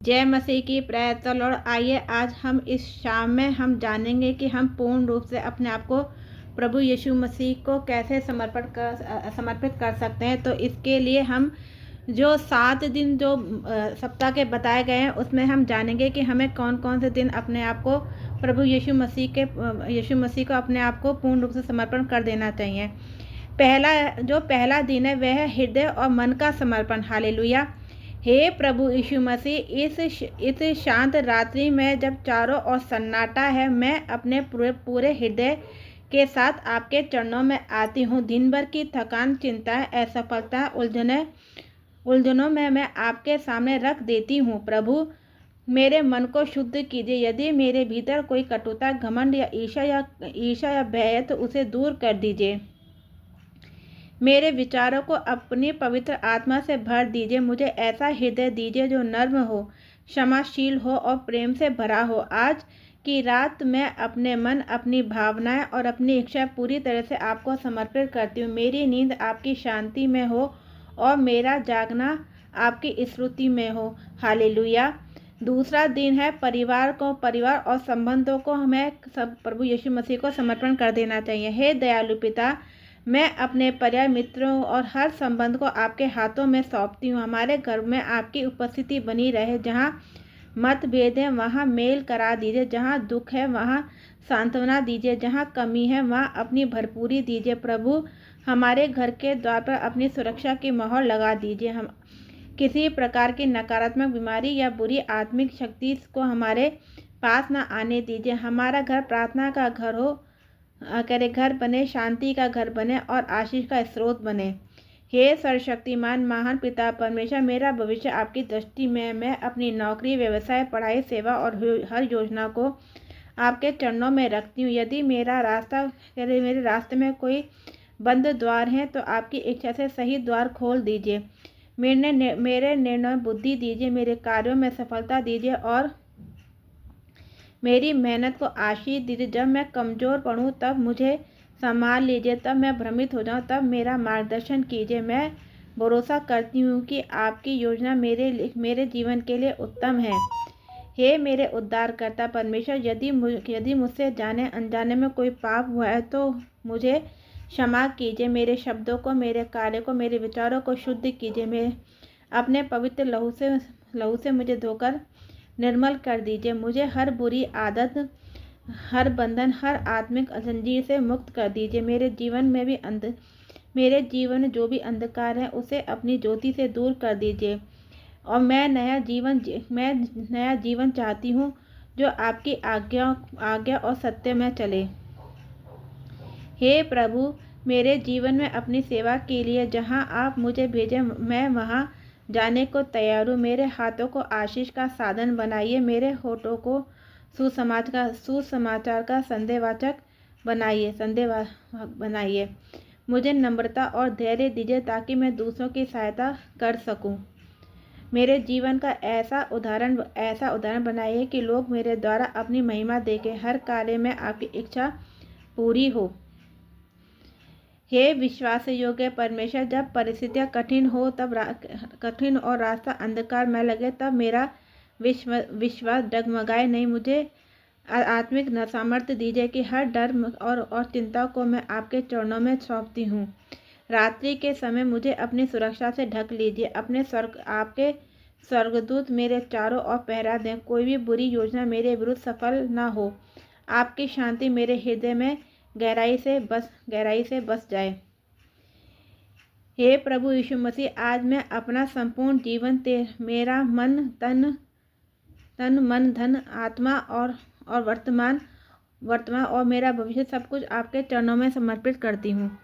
जय मसीह की praise the Lord. आइए आज हम इस शाम में हम जानेंगे कि हम पूर्ण रूप से अपने आप को प्रभु यीशु मसीह को कैसे समर्पित कर सकते हैं। तो इसके लिए हम जो 7 दिन जो सप्ताह के बताए गए हैं उसमें हम जानेंगे कि हमें कौन कौन से दिन अपने आप को प्रभु यीशु मसीह को अपने आप को पूर्ण रूप से समर्पण कर देना चाहिए। पहला दिन है वह है हृदय और मन का समर्पण। हालेलुया। हे प्रभु यीशु मसीह, इस शांत रात्रि में जब चारों ओर सन्नाटा है, मैं अपने पूरे हृदय के साथ आपके चरणों में आती हूँ। दिन भर की थकान, चिंताएं, असफलता, उलझनों में मैं आपके सामने रख देती हूँ। प्रभु, मेरे मन को शुद्ध कीजिए। यदि मेरे भीतर कोई कटुता, घमंड या ईर्ष्या या भय है तो उसे दूर कर दीजिए। मेरे विचारों को अपनी पवित्र आत्मा से भर दीजिए। मुझे ऐसा हृदय दीजिए जो नर्म हो, क्षमाशील हो और प्रेम से भरा हो। आज की रात मैं अपने मन, अपनी भावनाएं और अपनी इच्छा पूरी तरह से आपको समर्पित करती हूँ। मेरी नींद आपकी शांति में हो और मेरा जागना आपकी स्मृति में हो। हालेलुया। दूसरा दिन है परिवार और संबंधों को हमें सब प्रभु यीशु मसीह को समर्पण कर देना चाहिए। हे दयालु पिता, मैं अपने परिवार, मित्रों और हर संबंध को आपके हाथों में सौंपती हूँ। हमारे घर में आपकी उपस्थिति बनी रहे। जहाँ मतभेद है वहाँ मेल करा दीजिए। जहाँ दुख है वहाँ सांत्वना दीजिए। जहाँ कमी है वहाँ अपनी भरपूरी दीजिए। प्रभु, हमारे घर के द्वार पर अपनी सुरक्षा की मोहर लगा दीजिए। हम किसी प्रकार की नकारात्मक बीमारी या बुरी आत्मिक शक्ति को हमारे पास न आने दीजिए। हमारा घर प्रार्थना का घर हो घर बने, शांति का घर बने और आशीष का स्रोत बने। हे सर्वशक्तिमान महान पिता परमेश्वर, मेरा भविष्य आपकी दृष्टि में मैं अपनी नौकरी, व्यवसाय, पढ़ाई, सेवा और हर योजना को आपके चरणों में रखती हूँ। यदि मेरे रास्ते में कोई बंद द्वार है तो आपकी इच्छा से सही द्वार खोल दीजिए। मेरे निर्णय बुद्धि दीजिए। मेरे कार्यों में सफलता दीजिए और मेरी मेहनत को आशीष दीजिए। जब मैं कमज़ोर पड़ूं तब मुझे संभाल लीजिए। तब मैं भ्रमित हो जाऊं तब मेरा मार्गदर्शन कीजिए। मैं भरोसा करती हूँ कि आपकी योजना मेरे जीवन के लिए उत्तम है। हे मेरे उद्धारकर्ता परमेश्वर, यदि मुझसे जाने अनजाने में कोई पाप हुआ है तो मुझे क्षमा कीजिए। मेरे शब्दों को, मेरे कार्य को, मेरे विचारों को शुद्ध कीजिए। मैं अपने पवित्र लहू से मुझे धोकर निर्मल कर दीजिए। मुझे हर बुरी आदत, हर बंधन, हर आत्मिक जंजीर से मुक्त कर दीजिए। मेरे जीवन जो भी अंधकार है उसे अपनी ज्योति से दूर कर दीजिए और मैं नया जीवन चाहती हूँ जो आपकी आज्ञा और सत्य में चले। हे प्रभु, मेरे जीवन में अपनी सेवा के लिए जहाँ आप मुझे भेजें मैं वहाँ जाने को तैयार हूँ। मेरे हाथों को आशीष का साधन बनाइए। मेरे होठों को सुसमाचार का संदेशवाहक बनाइए। मुझे नम्रता और धैर्य दीजिए ताकि मैं दूसरों की सहायता कर सकूं। मेरे जीवन का ऐसा उदाहरण बनाइए कि लोग मेरे द्वारा अपनी महिमा देखें। हर कार्य में आपकी इच्छा पूरी हो। हे विश्वास योग्य परमेश्वर, जब परिस्थितियाँ कठिन और रास्ता अंधकार में लगे तब मेरा विश्वास डगमगाए नहीं। मुझे आत्मिक सामर्थ्य दीजिए कि हर डर और चिंता को मैं आपके चरणों में सौंपती हूँ। रात्रि के समय मुझे अपनी सुरक्षा से ढक लीजिए। आपके स्वर्गदूत मेरे चारों ओर पहरा दें। कोई भी बुरी योजना मेरे विरुद्ध सफल न हो। आपकी शांति मेरे हृदय में गहराई से बस जाए। हे प्रभु यीशु मसीह, आज मैं अपना संपूर्ण जीवन मेरा मन, धन, आत्मा और वर्तमान और मेरा भविष्य सब कुछ आपके चरणों में समर्पित करती हूँ।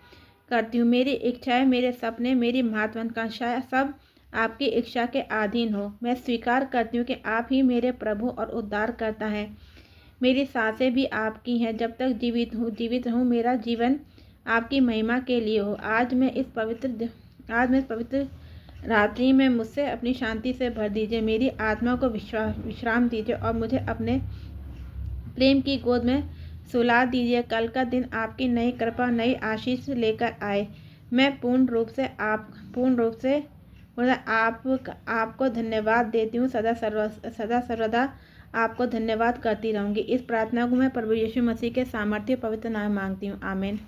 मेरी इच्छाएं, मेरे सपने, मेरी महत्वाकांक्षाएं सब आपकी इच्छा के अधीन हो। मैं स्वीकार करती हूँ कि आप ही मेरे प्रभु और उद्धार करता है। मेरी सांसें भी आपकी हैं। जब तक जीवित रहूं मेरा जीवन आपकी महिमा के लिए हो। आज मैं इस पवित्र रात्रि में मुझसे अपनी शांति से भर दीजिए। मेरी आत्मा को विश्राम दीजिए और मुझे अपने प्रेम की गोद में सुला दीजिए। कल का दिन आपकी नई कृपा, नई आशीष लेकर आए। मैं पूर्ण रूप से आपको धन्यवाद देती हूँ, सदा सर्वदा आपको धन्यवाद करती रहूँगी। इस प्रार्थना को मैं प्रभु यीशु मसीह के सामर्थ्य पवित्र नाम में मांगती हूँ, आमीन।